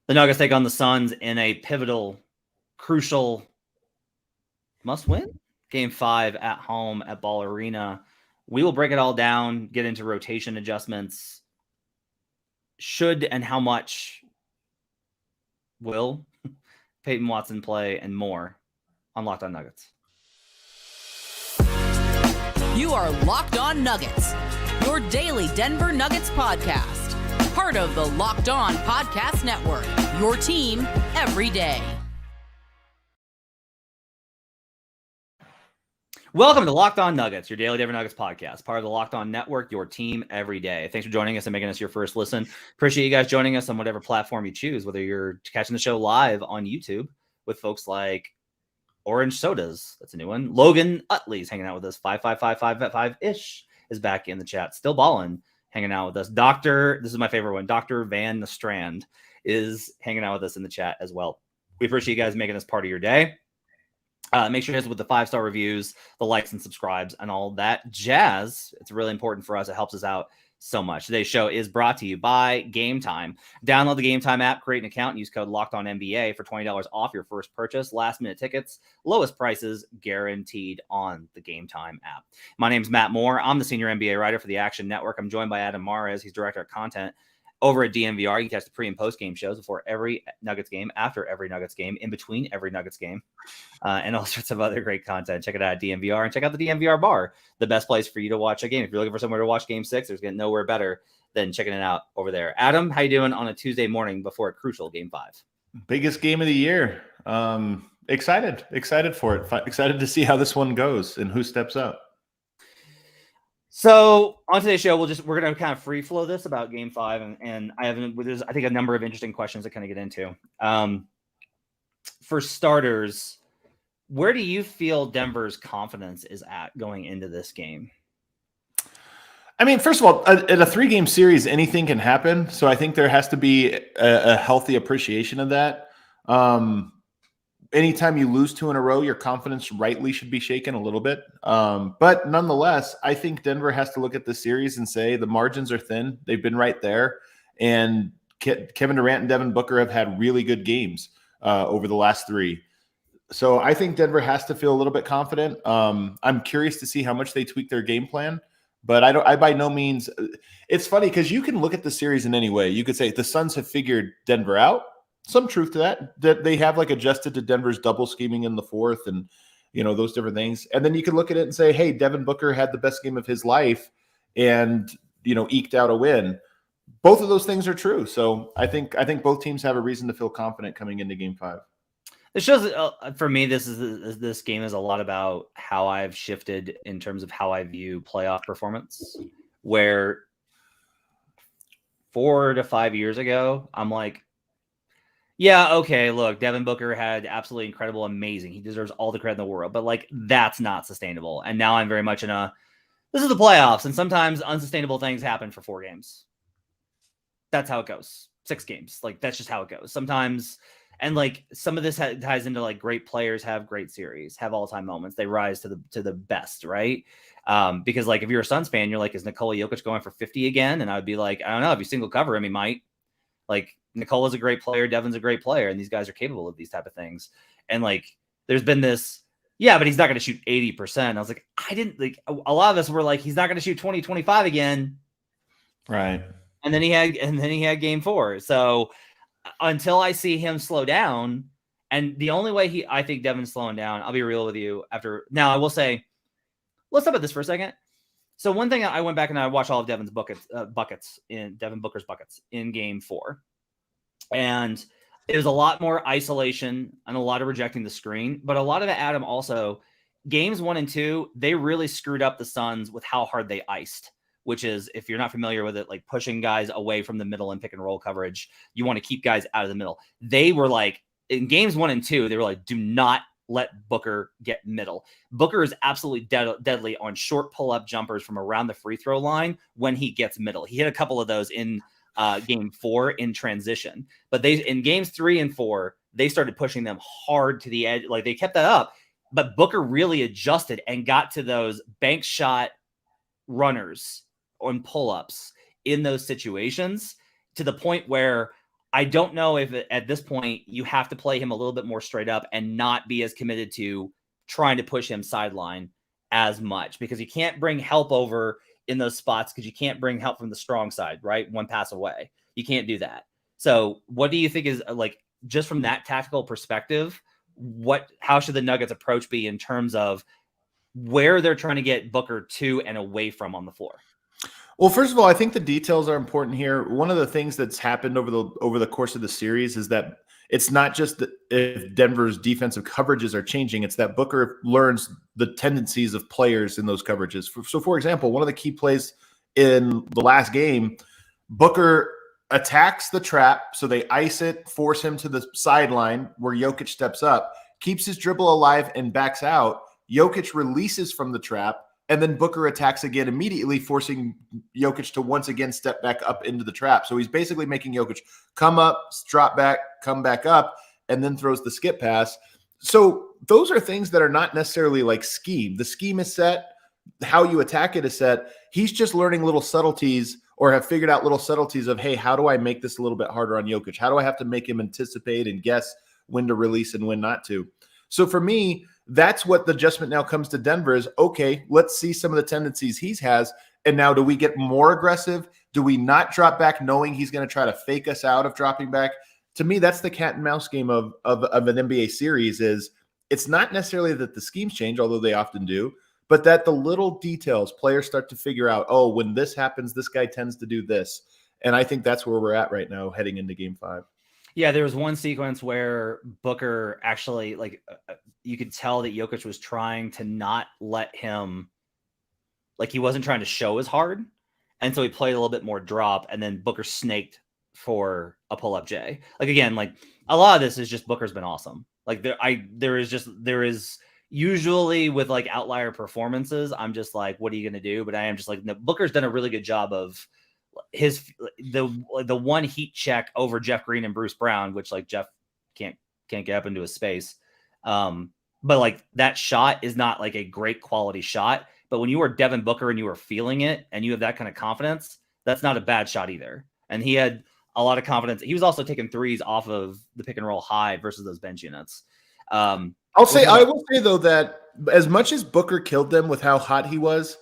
The Nuggets take on the Suns in a pivotal, crucial must-win Game 5 at home at Ball Arena. We will break it all down, get into rotation adjustments, should and how much will Peyton Watson play, and more on Locked On Nuggets. You are Locked On Nuggets, your daily Denver Nuggets podcast. Part of the Locked On Podcast Network, your team every day. Welcome to Locked On Nuggets, your daily Denver Nuggets podcast, part of the Locked On Network, your team every day. Thanks for joining us and making us your first listen. Appreciate you guys joining us on whatever platform you choose, whether you're catching the show live on YouTube with folks like Orange Sodas. That's a new one. Logan Utley's hanging out with us. 55555-ish is back in the chat. Still balling, hanging out with us. This is my favorite one. Dr. Van Strand is hanging out with us in the chat as well. We appreciate you guys making this part of your day. Make sure you guys with the 5-star reviews, the likes and subscribes, and all that jazz. It's really important for us. It helps us out so much. Today's show is brought to you by Gametime. Download the Gametime app, create an account, and use code LOCKEDONNBA for $20 off your first purchase. Last-minute tickets, lowest prices guaranteed on the Gametime app. My name is Matt Moore. I'm the senior NBA writer for the Action Network. I'm joined by Adam Mares. He's director of content over at DNVR. You can catch the pre- and post-game shows before every Nuggets game, after every Nuggets game, in between every Nuggets game, and all sorts of other great content. Check it out at DNVR, and check out the DNVR bar, the best place for you to watch a game. If you're looking for somewhere to watch Game 6, there's nowhere better than checking it out over there. Adam, how you doing on a Tuesday morning before a crucial Game 5? Biggest game of the year. Excited for it. Excited to see how this one goes and who steps up. So on today's show, we're going to kind of free flow this about Game 5, and there's I think a number of interesting questions to kind of get into. For starters, where do you feel Denver's confidence is at going into this game? I mean, first of all, in a 3-game series, anything can happen. So I think there has to be a healthy appreciation of that. Anytime you lose 2 in a row, your confidence rightly should be shaken a little bit. But nonetheless, I think Denver has to look at the series and say the margins are thin. They've been right there. And Kevin Durant and Devin Booker have had really good games over the last 3. So I think Denver has to feel a little bit confident. I'm curious to see how much they tweak their game plan. But I by no means – it's funny because you can look at the series in any way. You could say the Suns have figured Denver out. Some truth to that they have like adjusted to Denver's double scheming in the fourth and, those different things. And then you can look at it and say, hey, Devin Booker had the best game of his life and, eked out a win. Both of those things are true. So I think both teams have a reason to feel confident coming into Game 5. It shows for me, this game is a lot about how I've shifted in terms of how I view playoff performance, where 4 to 5 years ago, I'm like, yeah, okay, look, Devin Booker had absolutely incredible, amazing. He deserves all the credit in the world, but that's not sustainable. And now I'm very much in this is the playoffs, and sometimes unsustainable things happen for 4 games. That's how it goes. 6 games. That's just how it goes. Sometimes, and some of this ties into great players have great series, have all-time moments. They rise to the best, right? Because if you're a Suns fan, you're is Nikola Jokic going for 50 again? And I would be I don't know, if you single cover him, he might. Nicola's a great player, Devin's a great player, and these guys are capable of these type of things. And there's been this, yeah, but he's not going to shoot 80%. I was a lot of us were he's not going to shoot 20, 25 again. Right. And then he had Game 4. So until I see him slow down, and the only way I think Devin's slowing down, I'll be real with you now I will say, let's talk about this for a second. So one thing, I went back and I watched all of Devin's Devin Booker's buckets in Game 4. And it was a lot more isolation and a lot of rejecting the screen. But a lot of it, Adam, also, Games 1 and 2, they really screwed up the Suns with how hard they iced, which is, if you're not familiar with it, pushing guys away from the middle and pick and roll coverage. You want to keep guys out of the middle. They were in Games 1 and 2, they were do not let Booker get middle. Booker is absolutely deadly on short pull-up jumpers from around the free throw line when he gets middle. He hit a couple of those in Game 4 in transition. But in Games 3 and 4, they started pushing them hard to the edge. They kept that up. But Booker really adjusted and got to those bank shot runners on pull-ups in those situations to the point where I don't know if at this point you have to play him a little bit more straight up and not be as committed to trying to push him sideline as much, because you can't bring help over in those spots, because you can't bring help from the strong side, right? One pass away. You can't do that. So what do you think is, like, just from that tactical perspective, how should the Nuggets approach be in terms of where they're trying to get Booker to and away from on the floor? Well, first of all, I think the details are important here. One of the things that's happened over the course of the series is that it's not just that if Denver's defensive coverages are changing, it's that Booker learns the tendencies of players in those coverages. So, for example, one of the key plays in the last game, Booker attacks the trap, so they ice it, force him to the sideline where Jokic steps up, keeps his dribble alive and backs out. Jokic releases from the trap, and then Booker attacks again immediately, forcing Jokic to once again step back up into the trap. So he's basically making Jokic come up, drop back, come back up, and then throws the skip pass. So those are things that are not necessarily like scheme. The scheme is set. How you attack it is set. He's just learning little subtleties, or have figured out little subtleties of, hey, how do I make this a little bit harder on Jokic? How do I have to make him anticipate and guess when to release and when not to? So for me, that's what the adjustment now comes to Denver is, okay, let's see some of the tendencies he has. And now do we get more aggressive? Do we not drop back knowing he's going to try to fake us out of dropping back? To me, that's the cat and mouse game of an NBA series. Is it's not necessarily that the schemes change, although they often do, but that the little details players start to figure out, oh, when this happens, this guy tends to do this. And I think that's where we're at right now heading into Game 5. Yeah, there was one sequence where Booker actually, like, you could tell that Jokic was trying to not let him, like, he wasn't trying to show as hard. And so he played a little bit more drop, and then Booker snaked for a pull-up J. Like, again, like, a lot of this is just Booker's been awesome. Like, there is usually with, like, outlier performances, I'm just like, what are you going to do? But I am just like, no, Booker's done a really good job of the one heat check over Jeff Green and Bruce Brown, which, like, Jeff can't get up into his space. But, like, that shot is not like a great quality shot. But when you are Devin Booker and you are feeling it and you have that kind of confidence, that's not a bad shot either. And he had a lot of confidence. He was also taking threes off of the pick and roll high versus those bench units. I will say though that as much as Booker killed them with how hot he was,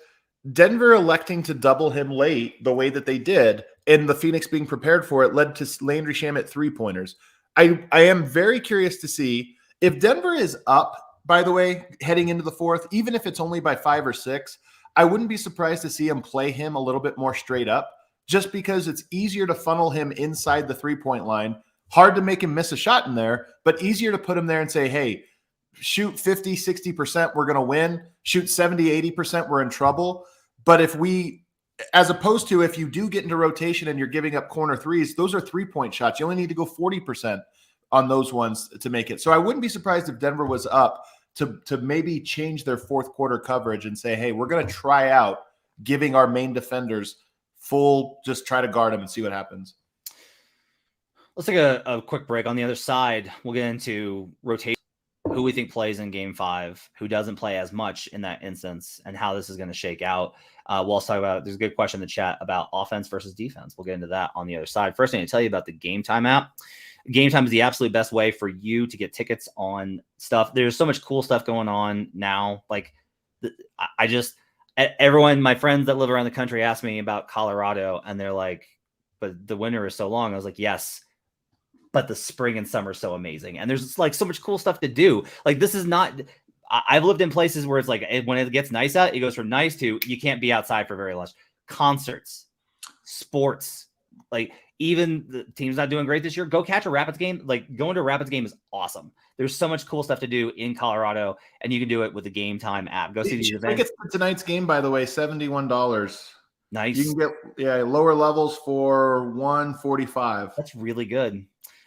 Denver electing to double him late the way that they did, and the Phoenix being prepared for it, led to Landry Shamet 3-pointers. I am very curious to see if Denver is up, by the way, heading into the fourth, even if it's only by 5 or 6, I wouldn't be surprised to see him play him a little bit more straight up, just because it's easier to funnel him inside the 3-point line. Hard to make him miss a shot in there, but easier to put him there and say, hey, shoot 50, 60%, we're going to win. Shoot 70, 80%, we're in trouble. But as opposed to if you do get into rotation and you're giving up corner threes, those are 3-point shots. You only need to go 40% on those ones to make it. So I wouldn't be surprised if Denver was up to maybe change their fourth quarter coverage and say, hey, we're going to try out giving our main defenders full, just try to guard them and see what happens. Let's take a quick break. On the other side, we'll get into rotation, who we think plays in Game 5, who doesn't play as much in that instance, and how this is going to shake out. We'll also talk about, there's a good question in the chat about offense versus defense. We'll get into that on the other side. First, I need to tell you about the Gametime app. Gametime is the absolute best way for you to get tickets on stuff. There's so much cool stuff going on now. Like, everyone, my friends that live around the country ask me about Colorado, and they're like, but the winter is so long. I was like, yes, but the spring and summer is so amazing. And there's, like, so much cool stuff to do. Like, this is not, I've lived in places where it's like, when it gets nice out, it goes from nice to you can't be outside for very long. Concerts, sports, like, even the team's not doing great this year, go catch a Rapids game. Like, going to a Rapids game is awesome. There's so much cool stuff to do in Colorado, and you can do it with the Gametime app. Go see these events. Tickets for tonight's game, by the way, $71. Nice. You can get lower levels for $145. That's really good.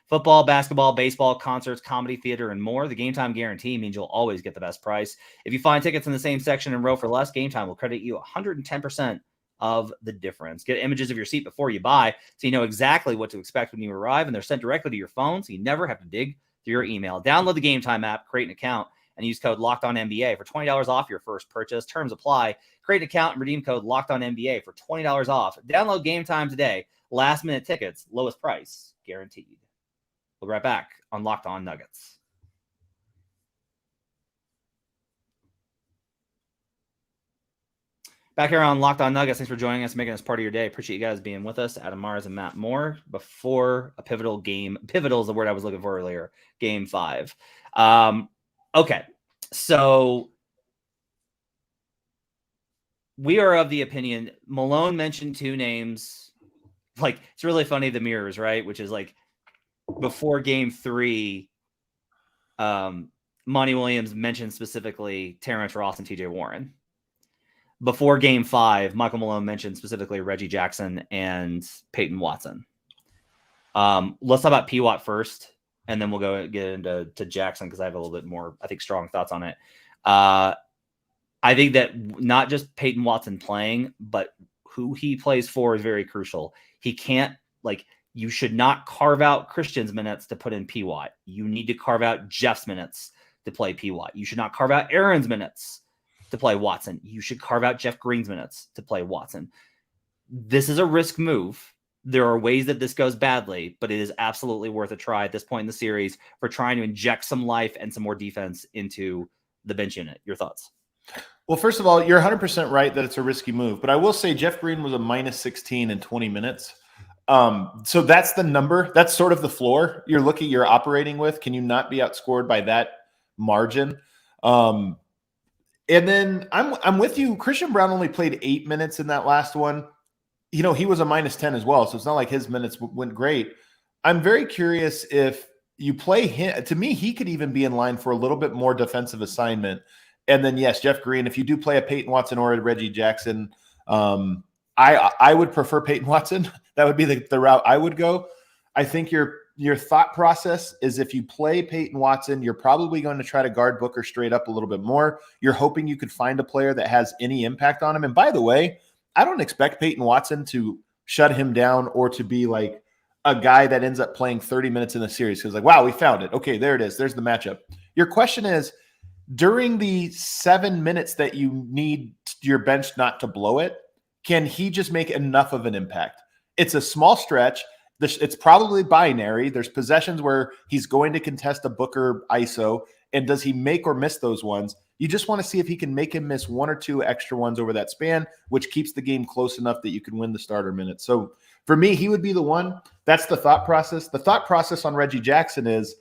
Football, basketball, baseball, concerts, comedy, theater, and more. The Gametime guarantee means you'll always get the best price. If you find tickets in the same section and row for less, Gametime will credit you 110% of the difference. Get images of your seat before you buy, so you know exactly what to expect when you arrive, and they're sent directly to your phone, so you never have to dig through your email. Download the Gametime app, create an account, and use code LOCKEDONNBA for $20 off your first purchase. Terms apply. Create an account and redeem code LOCKEDONNBA for $20 off. Download Gametime today. Last minute tickets, lowest price, guaranteed. We'll be right back on Locked On Nuggets. Back here on Locked On Nuggets. Thanks for joining us, making us part of your day. Appreciate you guys being with us. Adam Mars and Matt Moore before a pivotal game. Pivotal is the word I was looking for earlier. Game 5. Okay. So we are of the opinion. Malone mentioned 2 names. Like, it's really funny, the mirrors, right? Which is like before game 3, Monty Williams mentioned specifically Terrence Ross and TJ Warren. Before game 5, Michael Malone mentioned specifically Reggie Jackson and Peyton Watson. Let's talk about P-Watt first, and then we'll get into Jackson because I have a little bit more, I think, strong thoughts on it. I think that not just Peyton Watson playing, but who he plays for is very crucial. He can't, you should not carve out Christian's minutes to put in P-Watt. You need to carve out Jeff's minutes to play P-Watt. You should not carve out Aaron's minutes to play Watson. You should carve out Jeff Green's minutes to play Watson. This is a risk move. There are ways that this goes badly, but it is absolutely worth a try at this point in the series for trying to inject some life and some more defense into the bench unit. Your thoughts? Well, first of all, you're 100% right that it's a risky move, but I will say Jeff Green was a -16 in 20 minutes. So that's the number. That's sort of the floor you're operating with. Can you not be outscored by that margin? And then I'm with you. Christian Braun only played 8 minutes in that last one. He was a -10 as well, so it's not like his minutes went great. I'm very curious if you play him. To me, he could even be in line for a little bit more defensive assignment. And then, yes, Jeff Green, if you do play a Peyton Watson or a Reggie Jackson, I would prefer Peyton Watson. That would be the route I would go. I think your thought process is if you play Peyton Watson, you're probably going to try to guard Booker straight up a little bit more. You're hoping you could find a player that has any impact on him. And by the way, I don't expect Peyton Watson to shut him down or to be like a guy that ends up playing 30 minutes in the series. Because wow, we found it. Okay, there it is. There's the matchup. Your question is, during the 7 minutes that you need your bench not to blow it, can he just make enough of an impact? It's a small stretch. It's probably binary. There's possessions where he's going to contest a Booker ISO, and does he make or miss those ones? You just want to see if he can make him miss 1 or 2 extra ones over that span, which keeps the game close enough that you can win the starter minutes. So for me, he would be the one. That's the thought process. The thought process on Reggie Jackson is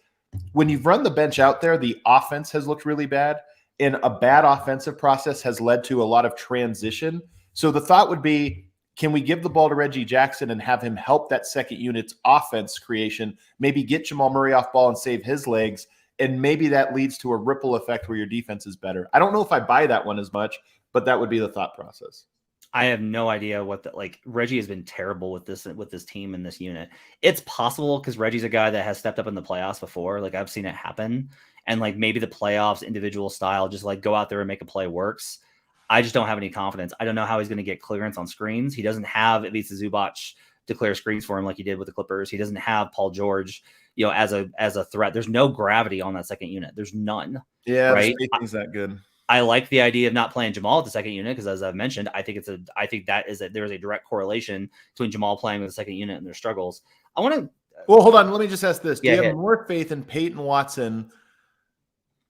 when you've run the bench out there, the offense has looked really bad, and a bad offensive process has led to a lot of transition. So the thought would be, can we give the ball to Reggie Jackson and have him help that second unit's offense creation, maybe get Jamal Murray off ball and save his legs, and maybe that leads to a ripple effect where your defense is better. I don't know if I buy that one as much, but that would be the thought process. I have no idea what Reggie has been terrible with this team and this unit. It's possible because Reggie's a guy that has stepped up in the playoffs before. I've seen it happen. And maybe the playoffs individual style, just go out there and make a play works. I just don't have any confidence. I don't know how he's going to get clearance on screens. He doesn't have at least Zubac to clear screens for him like he did with the Clippers. He doesn't have Paul George, as a threat. There's no gravity on that second unit. There's none. Yeah, right. The spacing's that good. I like the idea of not playing Jamal at the second unit because, as I've mentioned, I think there's a direct correlation between Jamal playing with the second unit and their struggles. I want to. Well, hold on. Let me just ask this: do you have hit. more faith in Peyton Watson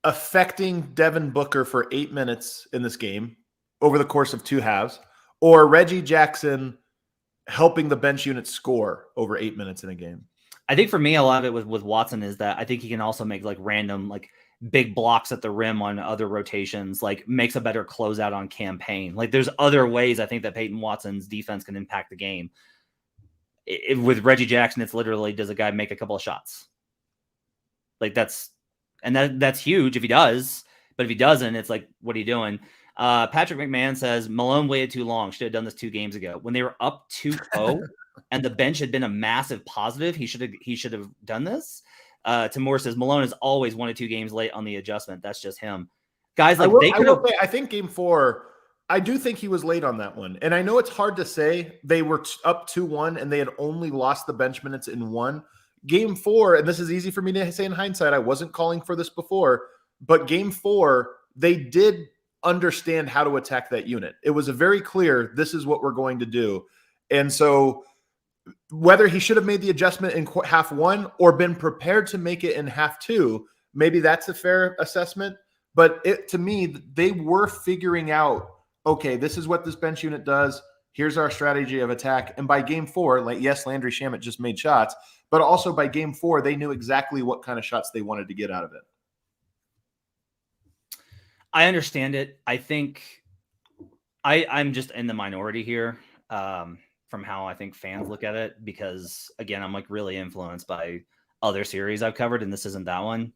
affecting Devin Booker for 8 minutes in this game over the course of 2 halves, or Reggie Jackson helping the bench unit score over 8 minutes in a game? I think for me, a lot of it with Watson is that I think he can also make random big blocks at the rim on other rotations, makes a better closeout on campaign. There's other ways I think that Peyton Watson's defense can impact the game. With Reggie Jackson, it's literally, does a guy make a couple of shots? That's huge if he does, but if he doesn't, it's what are you doing? Patrick McMahon says Malone waited too long. Should have done this 2 games ago when they were up 2-0 and the bench had been a massive positive. He should have done this. Timur says Malone is always 1 or 2 games late on the adjustment. That's just him. Guys, I think game 4, I do think he was late on that one. And I know it's hard to say. They were up 2-1 and they had only lost the bench minutes in 1. Game 4, and this is easy for me to say in hindsight, I wasn't calling for this before, but game 4, they did understand how to attack that unit. It was a very clear, this is what we're going to do. And so whether he should have made the adjustment in half one or been prepared to make it in half two, maybe that's a fair assessment. But to me, they were figuring out, okay, this is what this bench unit does. Here's our strategy of attack. And by game four, like, yes, Landry Shamet just made shots, but also by game four, they knew exactly what kind of shots they wanted to get out of it. I understand it. I think I'm just in the minority here. From how I think fans look at it, because again, I'm like really influenced by other series I've covered, and this isn't that one.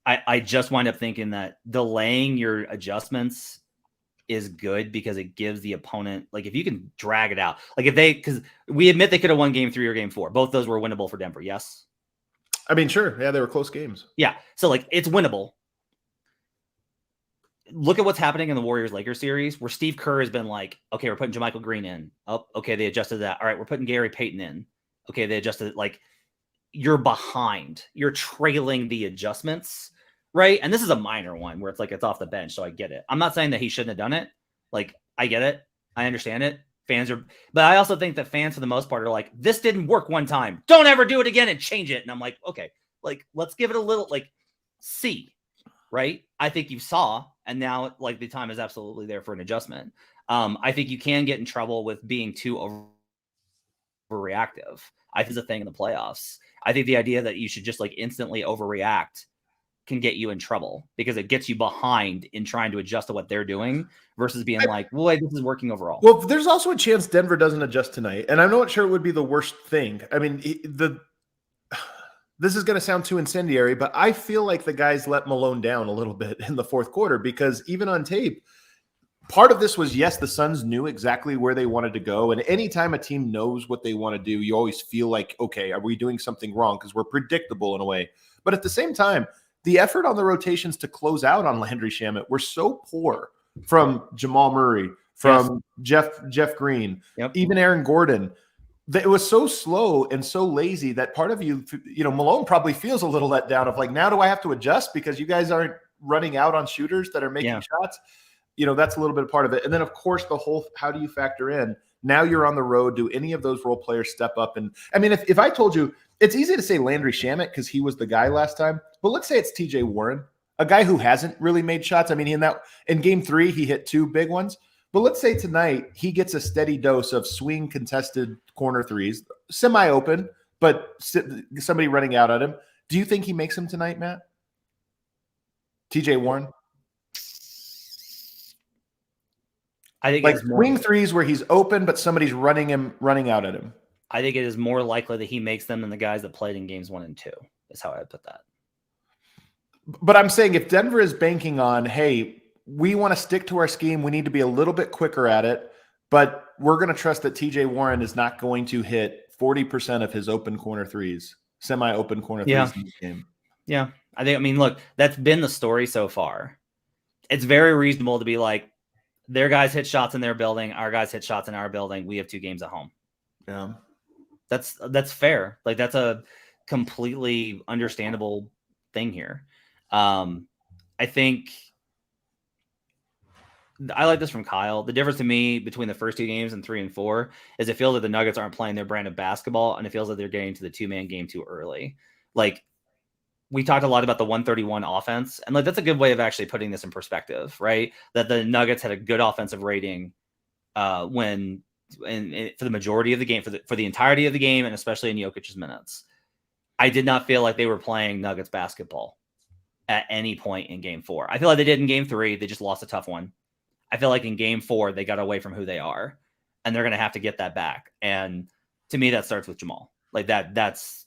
I just wind up thinking that delaying your adjustments is good because it gives the opponent, like, if you can drag it out, like because we admit they could have won game 3 or game 4. Both those were winnable for Denver. Yes. I mean, sure. Yeah. They were close games. Yeah. So like it's winnable. Look at what's happening in the Warriors-Lakers series where Steve Kerr has been like, okay, we're putting JaMychal Green in. Oh, okay, they adjusted that. All right, we're putting Gary Payton in. Okay, they adjusted it. Like, you're behind. You're trailing the adjustments, right? And this is a minor one where it's like it's off the bench, so I get it. I'm not saying that he shouldn't have done it. Like, I get it. I understand it. Fans are, but I also think that fans for the most part are like, this didn't work one time. Don't ever do it again and change it. And I'm like, okay, like, let's give it a little, like, see. Right? I think you saw, and now like the time is absolutely there for an adjustment. I think you can get in trouble with being too overreactive. I think it's a thing in the playoffs. I think the idea that you should just like instantly overreact can get you in trouble because it gets you behind in trying to adjust to what they're doing versus being like, well, this is working overall. Well, there's also a chance Denver doesn't adjust tonight, and I'm not sure it would be the worst thing. I mean, this is going to sound too incendiary, but I feel like the guys let Malone down a little bit in the fourth quarter because even on tape, part of this was, yes, the Suns knew exactly where they wanted to go. And anytime a team knows what they want to do, you always feel like, okay, are we doing something wrong? Because we're predictable in a way. But at the same time, the effort on the rotations to close out on Landry Shamet were so poor from Jamal Murray, from Jeff Green, even Aaron Gordon. It was so slow and so lazy that part of you know, Malone probably feels a little let down of like, now do I have to adjust because you guys aren't running out on shooters that are making shots? You know, that's a little bit of part of it. And then, of course, the whole, how do you factor in? Now you're on the road. Do any of those role players step up? And I mean, if I told you, it's easy to say Landry Shamet because he was the guy last time, but let's say it's TJ Warren, a guy who hasn't really made shots. I mean, in game 3, he hit 2 big ones. But let's say tonight he gets a steady dose of swing contested corner threes, semi-open, but somebody running out at him. Do you think he makes them tonight, Matt? TJ Warren? I think like it's swing threes where he's open, but somebody's running out at him. I think it is more likely that he makes them than the guys that played in games 1 and 2 is how I would put that. But I'm saying if Denver is banking on, hey, we want to stick to our scheme. We need to be a little bit quicker at it, but we're going to trust that TJ Warren is not going to hit 40% of his open corner threes, semi-open corner threes in the game. Yeah. I mean, look, that's been the story so far. It's very reasonable to be like, their guys hit shots in their building. Our guys hit shots in our building. We have 2 games at home. Yeah. That's fair. Like that's a completely understandable thing here. I think I like this from Kyle. The difference to me between the first 2 games and 3 and 4 is it feels that the Nuggets aren't playing their brand of basketball, and it feels like they're getting to the 2-man game too early. Like we talked a lot about the 131 offense, and like that's a good way of actually putting this in perspective, right? That the Nuggets had a good offensive rating for the majority of the game, for the entirety of the game, and especially in Jokic's minutes. I did not feel like they were playing Nuggets basketball at any point in game 4. I feel like they did in game 3. They just lost a tough one. I feel like in game 4, they got away from who they are, and they're going to have to get that back. And to me, that starts with Jamal. Like that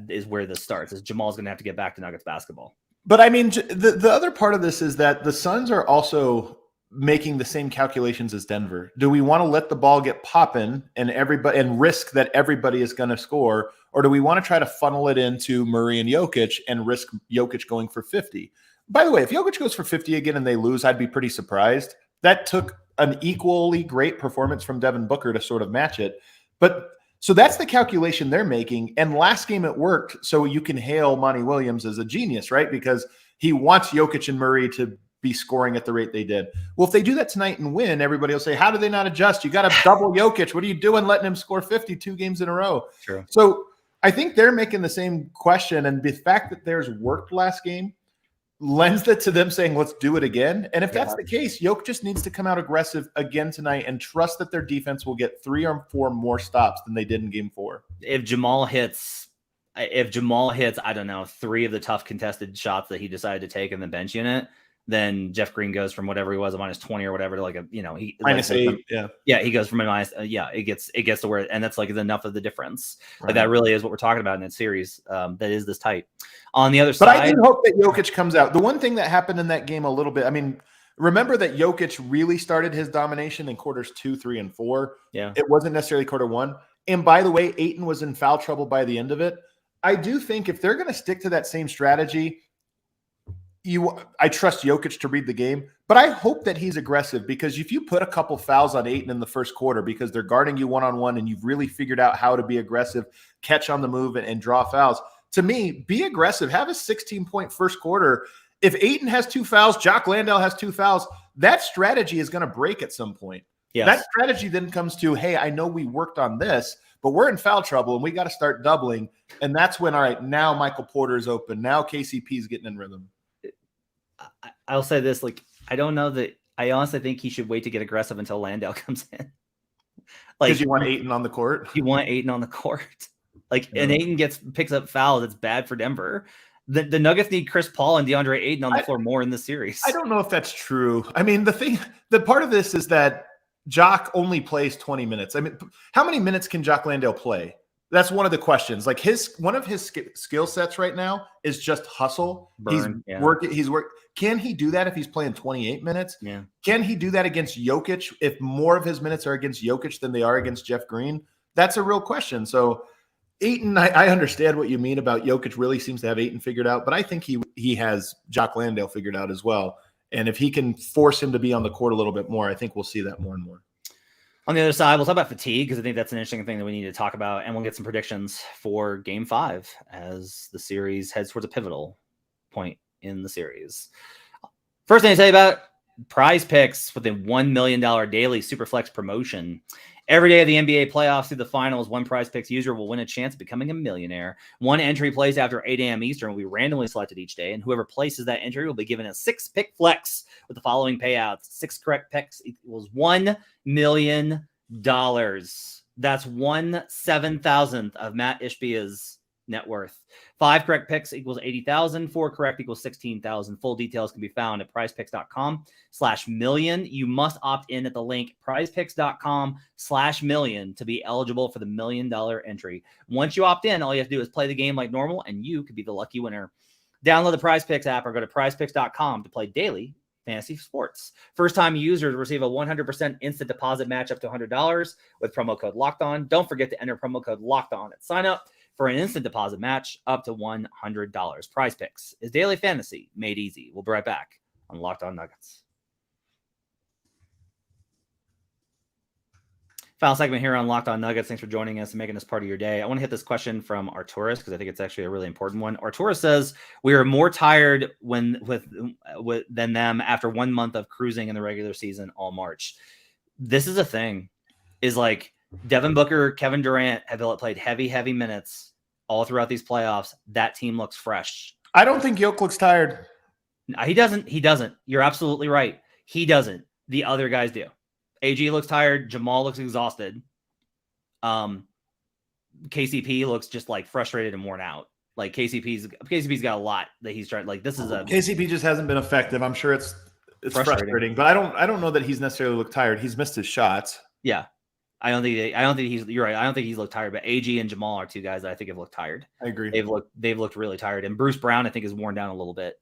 is where this starts, is Jamal's going to have to get back to Nuggets basketball. But I mean, the other part of this is that the Suns are also making the same calculations as Denver. Do we want to let the ball get popping and risk that everybody is going to score, or do we want to try to funnel it into Murray and Jokic and risk Jokic going for 50? By the way, if Jokic goes for 50 again and they lose, I'd be pretty surprised. That took an equally great performance from Devin Booker to sort of match it. But so that's the calculation they're making. And last game it worked. So you can hail Monty Williams as a genius, right? Because he wants Jokic and Murray to be scoring at the rate they did. Well, if they do that tonight and win, everybody will say, how do they not adjust? You got to double Jokic. What are you doing letting him score 52 games in a row? True. So I think they're making the same question. And the fact that theirs worked last game lends it to them saying, let's do it again. And if that's the case, Jokic just needs to come out aggressive again tonight and trust that their defense will get 3 or 4 more stops than they did in game 4. If Jamal hits, I don't know, 3 of the tough contested shots that he decided to take in the bench unit, then Jeff Green goes from whatever he was, a -20 or whatever, to like he -8. He goes from a minus. It gets to where, and that's like enough of the difference. Right. Like that really is what we're talking about in that series. That is this tight. On the other side, but I do hope that Jokic comes out. The one thing that happened in that game a little bit, I mean, remember that Jokic really started his domination in quarters 2, 3, and 4. Yeah, it wasn't necessarily quarter 1. And by the way, Ayton was in foul trouble by the end of it. I do think if they're going to stick to that same strategy, I trust Jokic to read the game, but I hope that he's aggressive, because if you put a couple fouls on Ayton in the first quarter because they're guarding you one-on-one and you've really figured out how to be aggressive, catch on the move and draw fouls, to me, be aggressive. Have a 16-point first quarter. If Ayton has 2 fouls, Jock Landale has 2 fouls, that strategy is going to break at some point. Yes. That strategy then comes to, hey, I know we worked on this, but we're in foul trouble and we got to start doubling. And that's when, all right, now Michael Porter is open. Now KCP is getting in rhythm. I'll say this, like, I don't know that I honestly think he should wait to get aggressive until Landale comes in. Like, because you want Ayton on the court. You want Ayton on the court. Like, and Ayton picks up fouls. It's bad for Denver. The Nuggets need Chris Paul and DeAndre Ayton on the floor more in this series. I don't know if that's true. I mean, the part of this is that Jock only plays 20 minutes. I mean, how many minutes can Jock Landale play? That's one of the questions. Like one of his skill sets right now is just hustle. Can he do that if he's playing 28 minutes? Yeah. Can he do that against Jokic if more of his minutes are against Jokic than they are against Jeff Green? That's a real question. So Ayton, I understand what you mean about Jokic really seems to have Ayton figured out, but I think he has Jock Landale figured out as well. And if he can force him to be on the court a little bit more, I think we'll see that more and more. On the other side, we'll talk about fatigue, because I think that's an interesting thing that we need to talk about, and we'll get some predictions for Game 5 as the series heads towards a pivotal point in the series. First thing to tell you about PrizePicks with a $1 million daily Superflex promotion. Every day of the NBA playoffs through the finals, one PrizePicks user will win a chance of becoming a millionaire. One entry placed after 8 a.m. Eastern will be randomly selected each day, and whoever places that entry will be given a 6-pick flex with the following payouts. 6 correct picks equals $1 million. That's 1/7,000th of Matt Ishbia's net worth. 5 correct picks equals 80,000. 4 correct equals 16,000. Full details can be found at prizepicks.com/million. You must opt in at the link prizepicks.com/million to be eligible for the $1 million entry. Once you opt in, all you have to do is play the game like normal, and you could be the lucky winner. Download the PrizePicks app or go to prizepicks.com to play daily fantasy sports. First-time users receive a 100% instant deposit match up to $100 with promo code LOCKEDON. Don't forget to enter promo code LOCKEDON at sign up for an instant deposit match up to $100. PrizePicks is daily fantasy made easy. We'll be right back on Locked On Nuggets. Final segment here on Locked On Nuggets. Thanks for joining us and making this part of your day. I want to hit this question from Arturis because I think it's actually a really important one. Arturis says, we are more tired than them after 1 month of cruising in the regular season all March. This is a thing. Is like Devin Booker, Kevin Durant have played heavy minutes all throughout these playoffs. That team looks fresh. I don't think Jokic looks tired. No, he doesn't. You're absolutely right. He doesn't. The other guys do. AG looks tired. Jamal looks exhausted. KCP looks just like frustrated and worn out. Like KCP's got a lot that he's trying. Like KCP just hasn't been effective. I'm sure it's frustrating, but I don't know that he's necessarily looked tired. He's missed his shots. Yeah, I don't think you're right. I don't think he's looked tired. But AG and Jamal are 2 guys that I think have looked tired. I agree. They've looked really tired. And Bruce Brown I think is worn down a little bit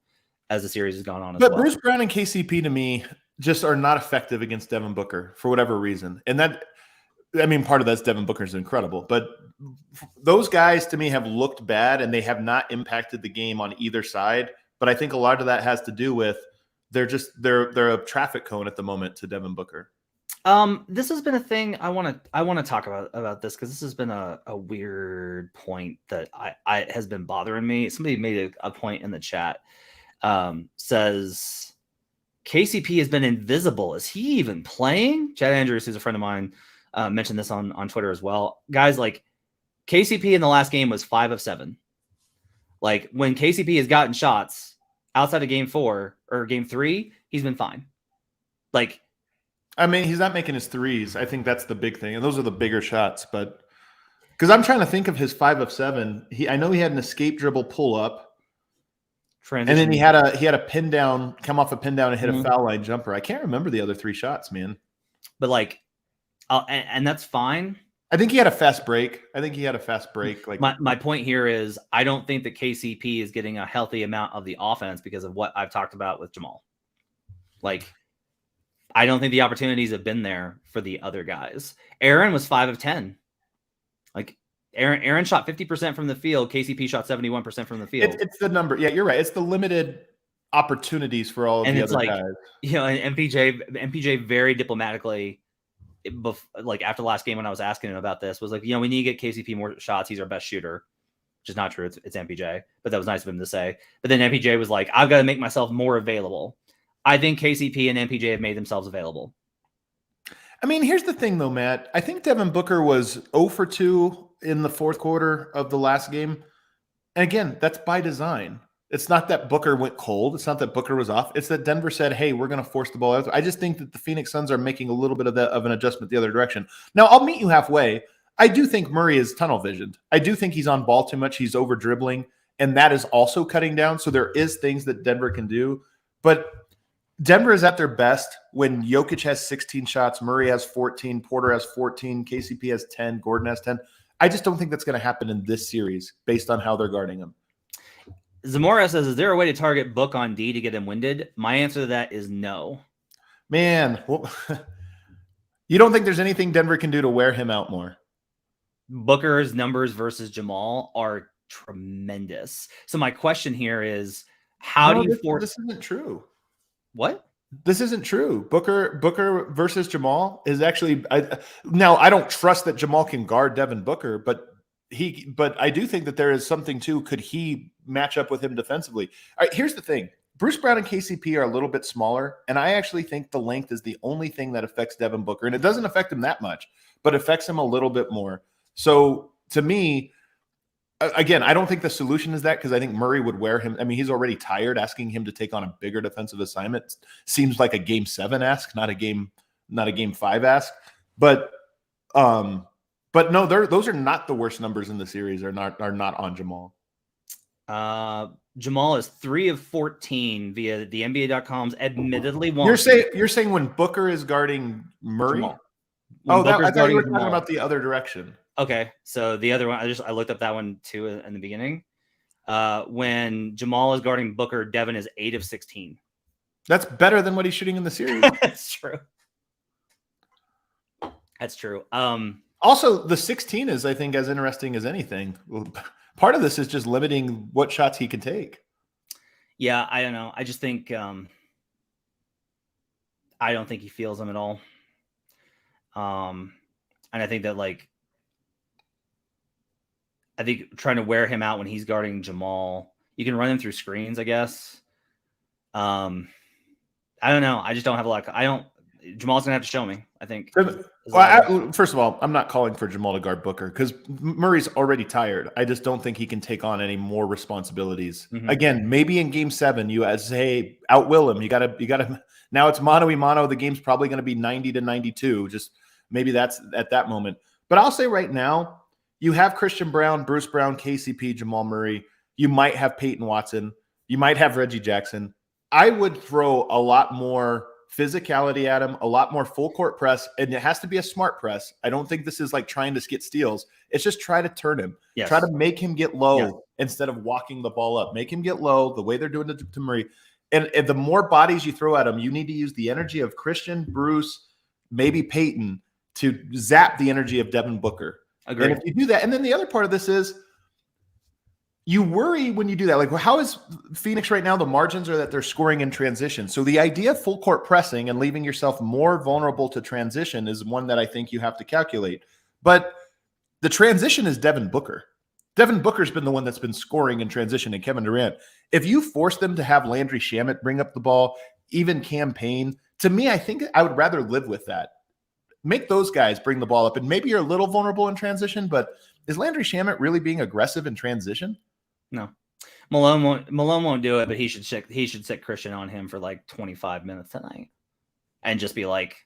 as the series has gone on. But Bruce Brown and KCP to me just are not effective against Devin Booker for whatever reason. And part of that's Devin Booker's incredible, but those guys to me have looked bad and they have not impacted the game on either side. But I think a lot of that has to do with they're a traffic cone at the moment to Devin Booker. This has been a thing I want to talk about this because this has been a weird point that I has been bothering me. Somebody made a point in the chat, says KCP has been invisible. Is he even playing? Chad Andrews, who's a friend of mine, mentioned this on Twitter as well. Guys, like KCP in the last game was 5 of 7. Like when KCP has gotten shots outside of game 4 or game 3, he's been fine. Like, I mean, he's not making his threes. I think that's the big thing. And those are the bigger shots. But because I'm trying to think of his 5 of 7. I know he had an escape dribble pull up. Transition. And then he had a pin down, come off a pin down and hit a foul line jumper. I can't remember the other 3 shots, man. But like, and that's fine. I think he had a fast break. Like my point here is I don't think that KCP is getting a healthy amount of the offense because of what I've talked about with Jamal. Like, I don't think the opportunities have been there for the other guys. Aaron was 5 of 10. Like Aaron shot 50% from the field. KCP shot 71% from the field. It's the number. Yeah, you're right. It's the limited opportunities for all of the other guys. You know, and MPJ very diplomatically, like after the last game when I was asking him about this, was like, you know, we need to get KCP more shots. He's our best shooter, which is not true. It's MPJ, but that was nice of him to say. But then MPJ was like, I've got to make myself more available. I think KCP and MPJ have made themselves available. I mean, here's the thing, though, Matt. I think Devin Booker was 0 for 2 in the fourth quarter of the last game. And again, that's by design. It's not that Booker went cold. It's not that Booker was off. It's that Denver said, hey, we're going to force the ball out. I just think that the Phoenix Suns are making a little bit of an adjustment the other direction. Now, I'll meet you halfway. I do think Murray is tunnel visioned. I do think he's on ball too much. He's over dribbling, and that is also cutting down. So there is things that Denver can do. But Denver is at their best when Jokic has 16 shots, Murray has 14, Porter has 14, KCP has 10, Gordon has 10. I just don't think that's going to happen in this series based on how they're guarding him. Zamora says, is there a way to target Book on D to get him winded? My answer to that is no. Man, well, you don't think there's anything Denver can do to wear him out more? Booker's numbers versus Jamal are tremendous. So my question here is, how do you force... This isn't true. What? This isn't true. Booker versus Jamal is actually... now, I don't trust that Jamal can guard Devin Booker, but I do think that there is something too. Could he match up with him defensively? All right, here's the thing. Bruce Brown and KCP are a little bit smaller, and I actually think the length is the only thing that affects Devin Booker, and it doesn't affect him that much, but affects him a little bit more. So to me, again, I don't think the solution is that, because I think Murray would wear him. I mean, he's already tired. Asking him to take on a bigger defensive assignment seems like a game 7 ask, not a game 5 ask. But no, those are not the worst numbers in the series. Are not on Jamal. Jamal is 3 of 14 via the NBA.com's admittedly won. You're saying when Booker is guarding Murray? I thought you were talking about the other direction. Okay, so the other one, I looked up that one too in the beginning. When Jamal is guarding Booker, Devin is 8 of 16. That's better than what he's shooting in the series. That's true. That's true. Also, the 16 is, I think, as interesting as anything. Part of this is just limiting what shots he can take. Yeah, I don't know. I just think I don't think he feels them at all. And I think that, like, I think trying to wear him out when he's guarding Jamal, you can run him through screens, I guess. I don't know. I just don't have a lot. Jamal's gonna have to show me, I think. Well, first of all, I'm not calling for Jamal to guard Booker because Murray's already tired. I just don't think he can take on any more responsibilities. Mm-hmm. Again, maybe in game 7, you say outwill him. You gotta. Now it's mano a mano. The game's probably going to be 90-92. Just maybe that's at that moment. But I'll say right now, you have Christian Brown, Bruce Brown, KCP, Jamal Murray. You might have Peyton Watson. You might have Reggie Jackson. I would throw a lot more physicality at him, a lot more full court press, and it has to be a smart press. I don't think this is like trying to get steals. It's just try to turn him. Yes. Try to make him get low instead of walking the ball up. Make him get low the way they're doing it to Murray. And the more bodies you throw at him, you need to use the energy of Christian, Bruce, maybe Peyton to zap the energy of Devin Booker. Agreed. And if you do that, and then the other part of this is you worry when you do that. Like, well, how is Phoenix right now? The margins are that they're scoring in transition. So the idea of full court pressing and leaving yourself more vulnerable to transition is one that I think you have to calculate. But the transition is Devin Booker. Devin Booker's been the one that's been scoring in transition, and Kevin Durant. If you force them to have Landry Shamet bring up the ball, even campaign. To me, I think I would rather live with that. Make those guys bring the ball up, and maybe you're a little vulnerable in transition, but is Landry Shamet really being aggressive in transition? No. Malone won't do it, but he should sit Christian on him for like 25 minutes tonight and just be like,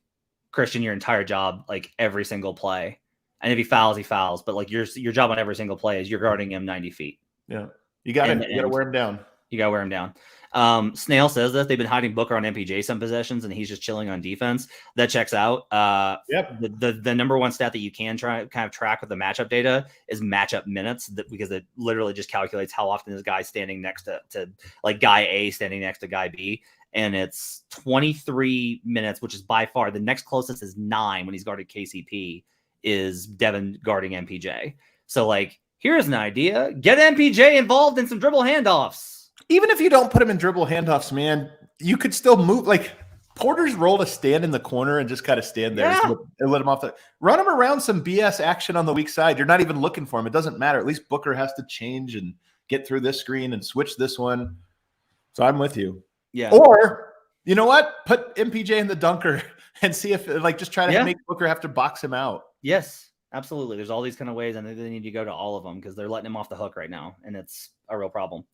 Christian, your entire job, like every single play. And if he fouls, he fouls. But like your job on every single play is you're guarding him 90 feet. Yeah. You got to wear him down. You got to wear him down. Snail says that they've been hiding Booker on MPJ some possessions and he's just chilling on defense. That checks out. Yep. The number one stat that you can try kind of track with the matchup data is matchup minutes, because it literally just calculates how often is guy standing next to like guy A standing next to guy B. And it's 23 minutes, which is by far the next closest is 9 when he's guarded KCP is Devin guarding MPJ. So like, here's an idea. Get MPJ involved in some dribble handoffs. Even if you don't put him in dribble handoffs, man, you could still move. Like Porter's role to stand in the corner and just kind of stand there and let him off run him around some BS action on the weak side. You're not even looking for him. It doesn't matter. At least Booker has to change and get through this screen and switch this one. So I'm with you. Yeah. Or you know what? Put MPJ in the dunker and see if just try to make Booker have to box him out. Yes, absolutely. There's all these kind of ways, and they need to go to all of them because they're letting him off the hook right now, and it's a real problem.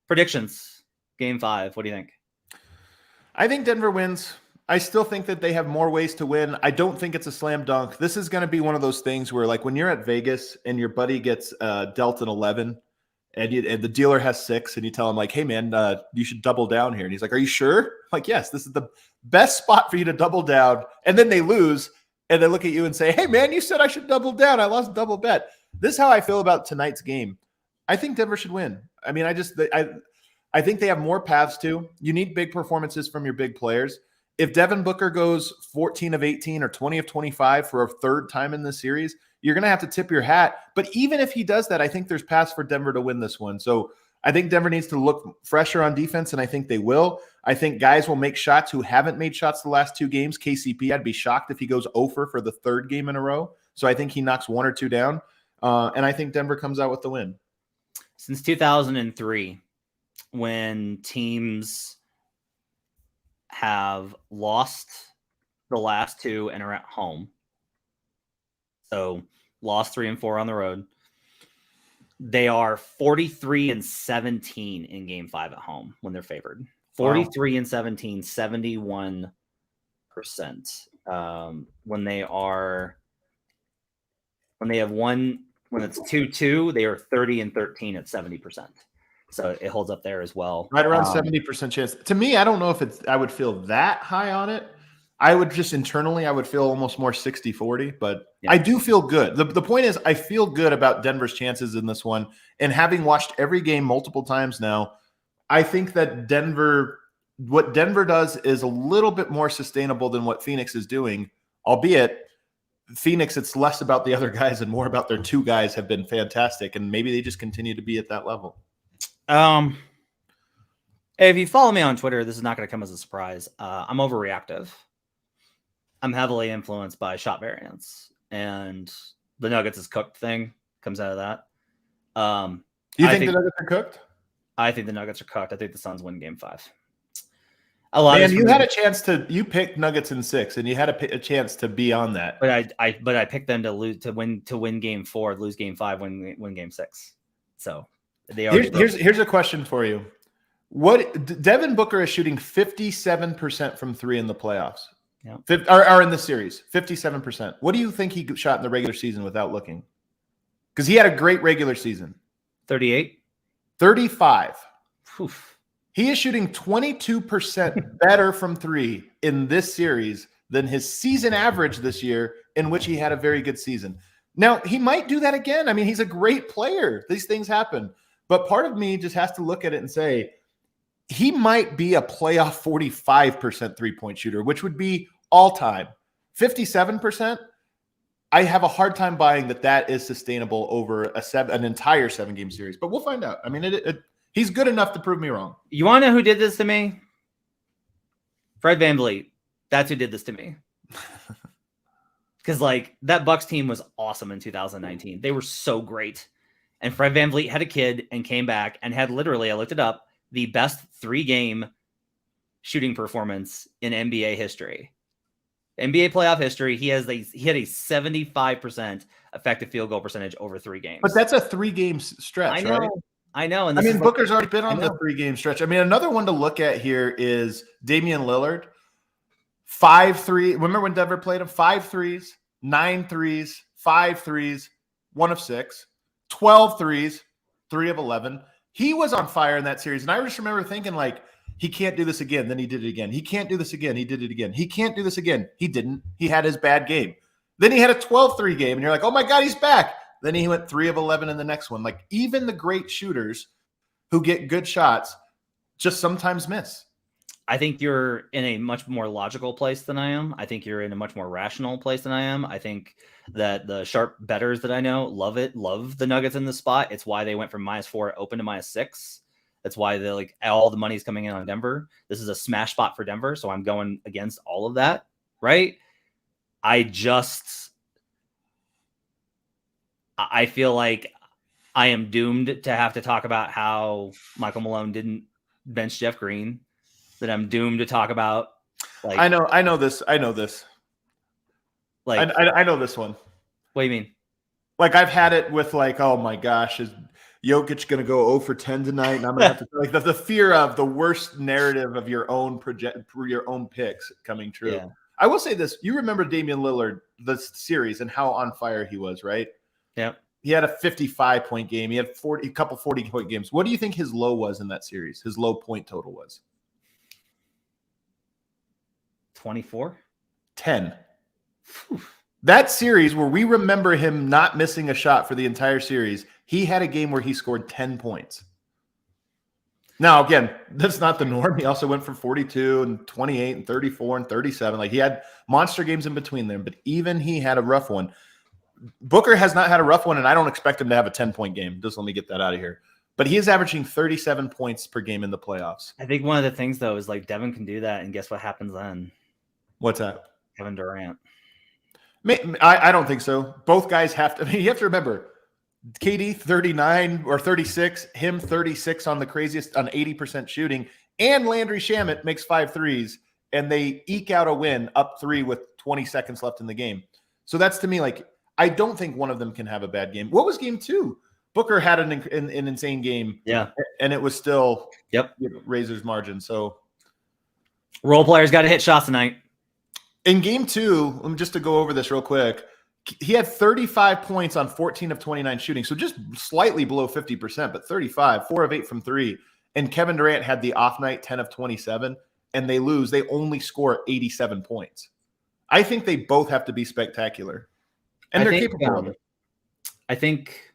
Predictions. Game 5. What do you think? I think Denver wins. I still think that they have more ways to win. I don't think it's a slam dunk. This is going to be one of those things where, like, when you're at Vegas and your buddy gets dealt an 11 and the dealer has 6 and you tell him, like, hey, man, you should double down here. And he's like, are you sure? Like, yes, this is the best spot for you to double down. And then they lose and they look at you and say, hey, man, you said I should double down. I lost double bet. This is how I feel about tonight's game. I think Denver should win. I mean, I think they have more paths to. You need big performances from your big players. If Devin Booker goes 14 of 18 or 20 of 25 for a third time in this series, you're going to have to tip your hat. But even if he does that, I think there's paths for Denver to win this one. So I think Denver needs to look fresher on defense, and I think they will. I think guys will make shots who haven't made shots the last 2 games. KCP, I'd be shocked if he goes 0 for the 3rd game in a row. So I think he knocks 1 or 2 down. And I think Denver comes out with the win. Since 2003, when teams have lost the last 2 and are at home, so lost 3 and 4 on the road, they are 43 and 17 in game 5 at home when they're favored. 43 and 17, 71%. When it's 2-2, they are 30 and 13 at 70%. So it holds up there as well. Right around 70% chance. To me, I don't know if I would feel that high on it. I would just internally, I would feel almost more 60-40, but yeah. I do feel good. The point is, I feel good about Denver's chances in this one. And having watched every game multiple times now, I think that what Denver does is a little bit more sustainable than what Phoenix is doing, albeit Phoenix, it's less about the other guys and more about their 2 guys have been fantastic, and maybe they just continue to be at that level. If you follow me on Twitter, this is not going to come as a surprise. I'm overreactive. I'm heavily influenced by shot variance, and the Nuggets is cooked thing comes out of that. You think the Nuggets are cooked? I think the Nuggets are cooked. I think the Suns win game 5. You had a chance you picked Nuggets in 6, and you had a chance to be on that. But I picked them to win game 4, lose game 5, win game 6. So here's a question for you. Devin Booker is shooting 57% from 3 in the playoffs. Yeah. Or in the series, 57%. What do you think he shot in the regular season without looking? Because he had a great regular season. 38? 35. Oof. He is shooting 22% better from 3 in this series than his season average this year, in which he had a very good season. Now, he might do that again. I mean, he's a great player. These things happen. But part of me just has to look at it and say, he might be a playoff 45% three-point shooter, which would be all-time. 57%, I have a hard time buying that is sustainable over an entire 7-game series. But we'll find out. I mean, he's good enough to prove me wrong. You want to know who did this to me? Fred VanVleet. That's who did this to me. Because, that Bucks team was awesome in 2019. They were so great. And Fred VanVleet had a kid and came back and had literally, I looked it up, the best 3-game shooting performance in NBA history. NBA playoff history, he had a 75% effective field goal percentage over 3 games. But that's a 3-game stretch, right? I know. And I mean, Booker's already been on the 3-game stretch. I mean, another one to look at here is Damian Lillard. 5-3. Remember when Denver played him? 5 threes, 9 threes, 5 threes, 1 of 6, 12 threes, 3 of 11. He was on fire in that series. And I just remember thinking, like, he can't do this again. Then he did it again. He can't do this again. He did it again. He can't do this again. He didn't. He had his bad game. Then he had a 12-3 game, and you're like, oh, my God, he's back. Then he went 3 of 11 in the next one. Like, even the great shooters who get good shots just sometimes miss. I think you're in a much more logical place than I am. I think you're in a much more rational place than I am. I think that the sharp bettors that I know love the Nuggets in the spot. It's why they went from -4 open to -6. That's why they like all the money's coming in on Denver. This is a smash spot for Denver, so I'm going against all of that, right? I feel like I am doomed to have to talk about how Michael Malone didn't bench Jeff Green. That I'm doomed to talk about. Like, I know this. Like I know this one. What do you mean? Like I've had it with like, oh my gosh, is Jokic going to go 0 for 10 tonight? And I'm going to have to like the fear of the worst narrative of your own picks coming true. Yeah. I will say this. You remember Damian Lillard, the series, and how on fire he was, right? Yeah. He had a 55-point game. He had a couple 40-point games. What do you think his low was in that series? His low point total was? 24? 10. That series where we remember him not missing a shot for the entire series, he had a game where he scored 10 points. Now, again, that's not the norm. He also went for 42 and 28 and 34 and 37. Like he had monster games in between them, but even he had a rough one. Booker has not had a rough one, and I don't expect him to have a 10-point game. Just let me get that out of here. But he is averaging 37 points per game in the playoffs. I think one of the things, though, is like Devin can do that, and guess what happens then? What's that? Kevin Durant. I don't think so. Both guys have to. I mean, you have to remember, KD 39 or 36, him 36 on the craziest on 80% shooting, and Landry Shamet makes 5 threes, and they eke out a win up 3 with 20 seconds left in the game. So that's to me like I don't think one of them can have a bad game. What was game 2? Booker had an insane game. Yeah, and it was still Razor's margin. So role players got to hit shots tonight. In game 2, just to go over this real quick, he had 35 points on 14 of 29 shooting, so just slightly below 50%, but 35, 4 of 8 from 3. And Kevin Durant had the off night, 10 of 27, and they lose. They only score 87 points. I think they both have to be spectacular, and they're capable of it. I think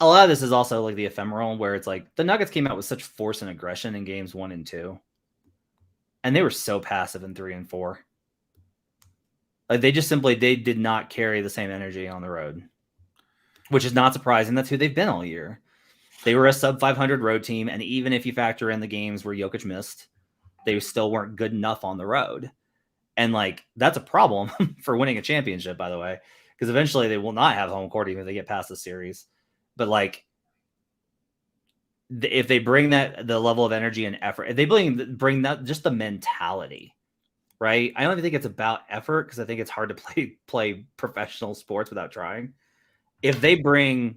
a lot of this is also like the ephemeral, where it's like the Nuggets came out with such force and aggression in games 1 and 2. And they were so passive in 3 and 4. Like they did not carry the same energy on the road, which is not surprising. That's who they've been all year. They were a sub 500 road team. And even if you factor in the games where Jokic missed, they still weren't good enough on the road. And like, that's a problem for winning a championship, by the way, because eventually they will not have home court even if they get past the series. But like, if they bring the level of energy and effort, if they bring that, just the mentality, right? I don't even think it's about effort because I think it's hard to play professional sports without trying. If they bring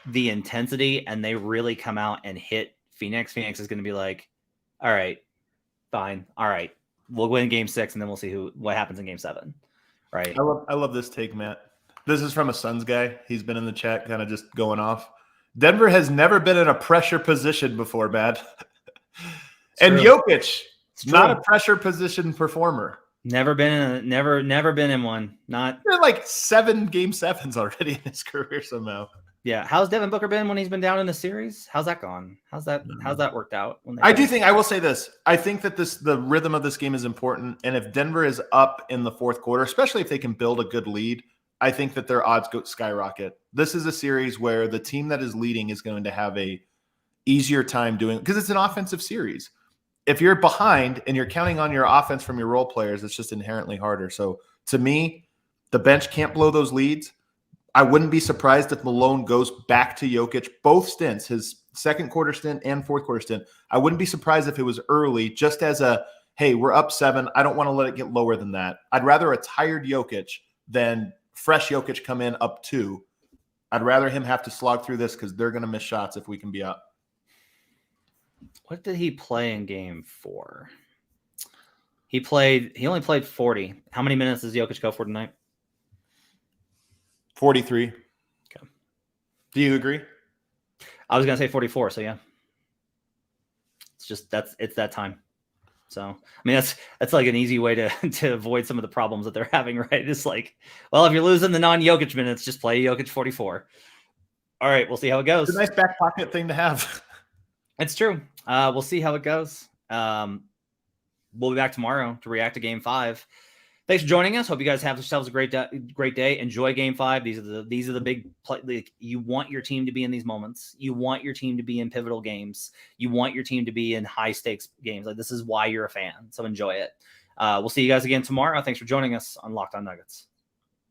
the intensity and they really come out and hit Phoenix is going to be like, all right, fine. All right, we'll win game 6 and then we'll see what happens in game 7. Right. I love this take, Matt. This is from a Suns guy. He's been in the chat kind of just going off. Denver has never been in a pressure position before, Matt. And Jokic, not a pressure position performer. Never been in one. Not like 7 game 7s already in his career somehow. Yeah. How's Devin Booker been when he's been down in the series? How's that gone? How's that worked out? I will say this. I think that the rhythm of this game is important. And if Denver is up in the 4th quarter, especially if they can build a good lead, I think that their odds skyrocket. This is a series where the team that is leading is going to have a easier time doing, because it's an offensive series. If you're behind and you're counting on your offense from your role players, it's just inherently harder. So to me, the bench can't blow those leads. I wouldn't be surprised if Malone goes back to Jokic, both stints, his second quarter stint and fourth quarter stint. I wouldn't be surprised if it was early, just as a, hey, we're up 7. I don't want to let it get lower than that. I'd rather a tired Jokic than fresh Jokic come in up 2. I'd rather him have to slog through this because they're going to miss shots if we can be up. What did he play in game 4? He only played 40. How many minutes does Jokic go for tonight? 43. Okay. Do you agree? I was going to say 44. So yeah, it's that time. So, I mean, that's like an easy way to avoid some of the problems that they're having, right? It's like, well, if you're losing the non-Jokic minutes, just play Jokic 44. All right, we'll see how it goes. It's a nice back pocket thing to have. It's true. We'll see how it goes. We'll be back tomorrow to react to Game 5. Thanks for joining us. Hope you guys have yourselves a great day. Enjoy Game 5. These are the big play. Like, you want your team to be in these moments. You want your team to be in pivotal games. You want your team to be in high stakes games. Like, this is why you're a fan. So enjoy it. We'll see you guys again tomorrow. Thanks for joining us on Locked On Nuggets.